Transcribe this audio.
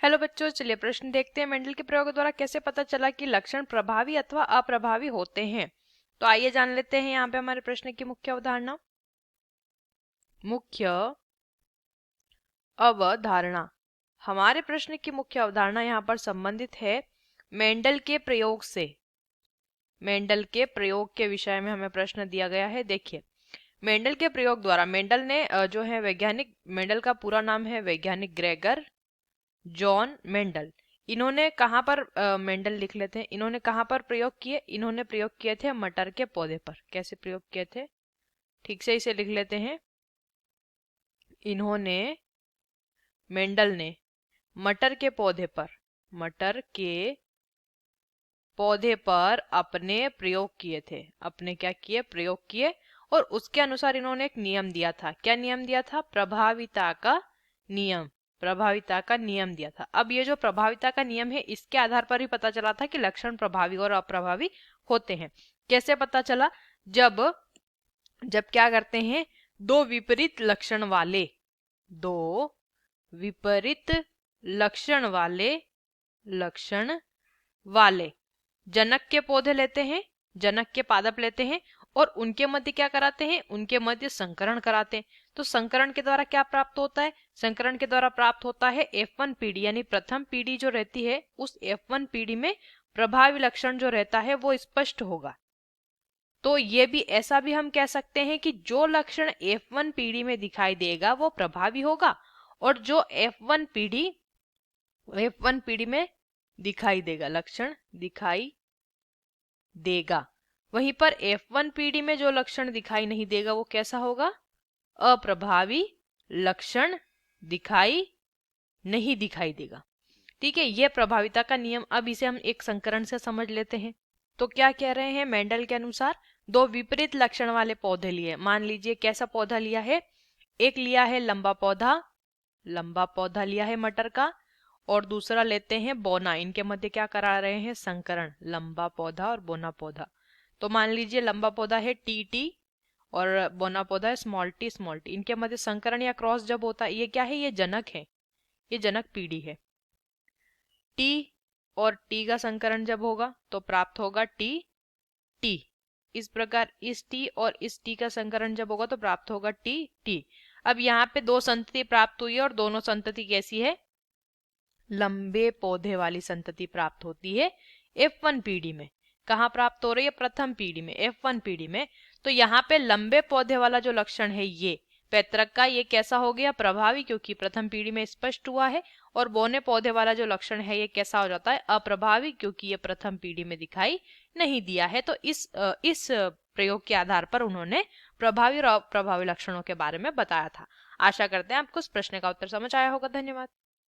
Hello बच्चों, चलिए प्रश्न देखते हैं। मेंडल के प्रयोग द्वारा कैसे पता चला कि लक्षण प्रभावी अथवा अप्रभावी होते हैं। तो आइए जान लेते हैं यहाँ पे हमारे प्रश्न की मुख्य अवधारणा। मुख्य अवधारणा, हमारे प्रश्न की मुख्य अवधारणा यहाँ पर संबंधित है मेंडल के प्रयोग से। मेंडल के प्रयोग के विषय में हमें प्रश्न दिया गया है। देखिए, मेंडल के प्रयोग द्वारा मेंडल ने जो है वैज्ञानिक, मेंडल का पूरा नाम है वैज्ञानिक ग्रेगर जॉन मेंडल। इन्होंने कहाँ पर मेंडल लिख लेते हैं, इन्होंने कहाँ पर प्रयोग किए? इन्होंने प्रयोग किए थे मटर के पौधे पर। कैसे प्रयोग किए थे? ठीक से इसे लिख लेते हैं। इन्होंने, मेंडल ने मटर के पौधे पर, मटर के पौधे पर अपने प्रयोग किए थे। अपने क्या किए? प्रयोग किए। और उसके अनुसार इन्होंने एक नियम दिया था। क्या नियम दिया था? प्रभाविता का नियम। प्रभाविता का नियम दिया था। अब ये जो प्रभाविता का नियम है, इसके आधार पर ही पता चला था कि लक्षण प्रभावी और अप्रभावी होते हैं। कैसे पता चला? जब जब क्या करते हैं, दो विपरीत लक्षण वाले, दो विपरीत लक्षण वाले जनक के पौधे लेते हैं, जनक के पादप लेते हैं और उनके मध्य क्या कराते हैं? उनके मध्य संकरण कराते हैं। तो संकरण के द्वारा क्या प्राप्त होता है? संकरण के द्वारा प्राप्त होता है F1 पीढ़ी, यानी प्रथम पीढ़ी जो रहती है, उस F1 पीढ़ी में प्रभावी लक्षण जो रहता है वो स्पष्ट होगा। तो ये भी, ऐसा भी हम कह सकते हैं कि जो लक्षण F1 पीढ़ी में दिखाई देगा वो प्रभावी होगा, और जो F1 पीढ़ी में दिखाई देगा, लक्षण दिखाई देगा, वहीं पर F1 पीढ़ी में जो लक्षण दिखाई नहीं देगा वो कैसा होगा? अप्रभावी लक्षण दिखाई नहीं दिखाई देगा। ठीक है, यह प्रभाविता का नियम। अब इसे हम एक संकरण से समझ लेते हैं। तो क्या कह रहे हैं? मेंडल के अनुसार दो विपरीत लक्षण वाले पौधे लिए। मान लीजिए कैसा पौधा लिया है? एक लिया है लंबा पौधा लिया है मटर का, और दूसरा लेते हैं बोना। इनके मध्य क्या करा रहे हैं? संकरण, लंबा पौधा और बोना पौधा। तो मान लीजिए लंबा पौधा है टी और बोना पौधा है स्मॉल टी। इनके मध्य संकरण या क्रॉस जब होता है, ये क्या है? ये जनक है, ये जनक पीढ़ी है। टी और टी का संकरण जब होगा तो प्राप्त होगा टी। इस प्रकार इस टी और इस टी का संकरण जब होगा तो प्राप्त होगा टी। अब यहाँ पे दो संतति प्राप्त हुई है, और दोनों संतति कैसी है? लंबे पौधे वाली संतति प्राप्त होती है F1 पीढ़ी में। कहाँ प्राप्त हो रही है? प्रथम पीढ़ी में, F1 पीढ़ी में। तो यहाँ पे लंबे पौधे वाला जो लक्षण है ये पैतृक का, ये कैसा हो गया? प्रभावी, क्योंकि प्रथम पीढ़ी में स्पष्ट हुआ है। और बोने पौधे वाला जो लक्षण है ये कैसा हो जाता है? अप्रभावी, क्योंकि ये प्रथम पीढ़ी में दिखाई नहीं दिया है। तो इस प्रयोग के आधार पर उन्होंने प्रभावी और अप्रभावी लक्षणों के बारे में बताया था। आशा करते हैं आपको इस प्रश्न का उत्तर समझ आया होगा। धन्यवाद।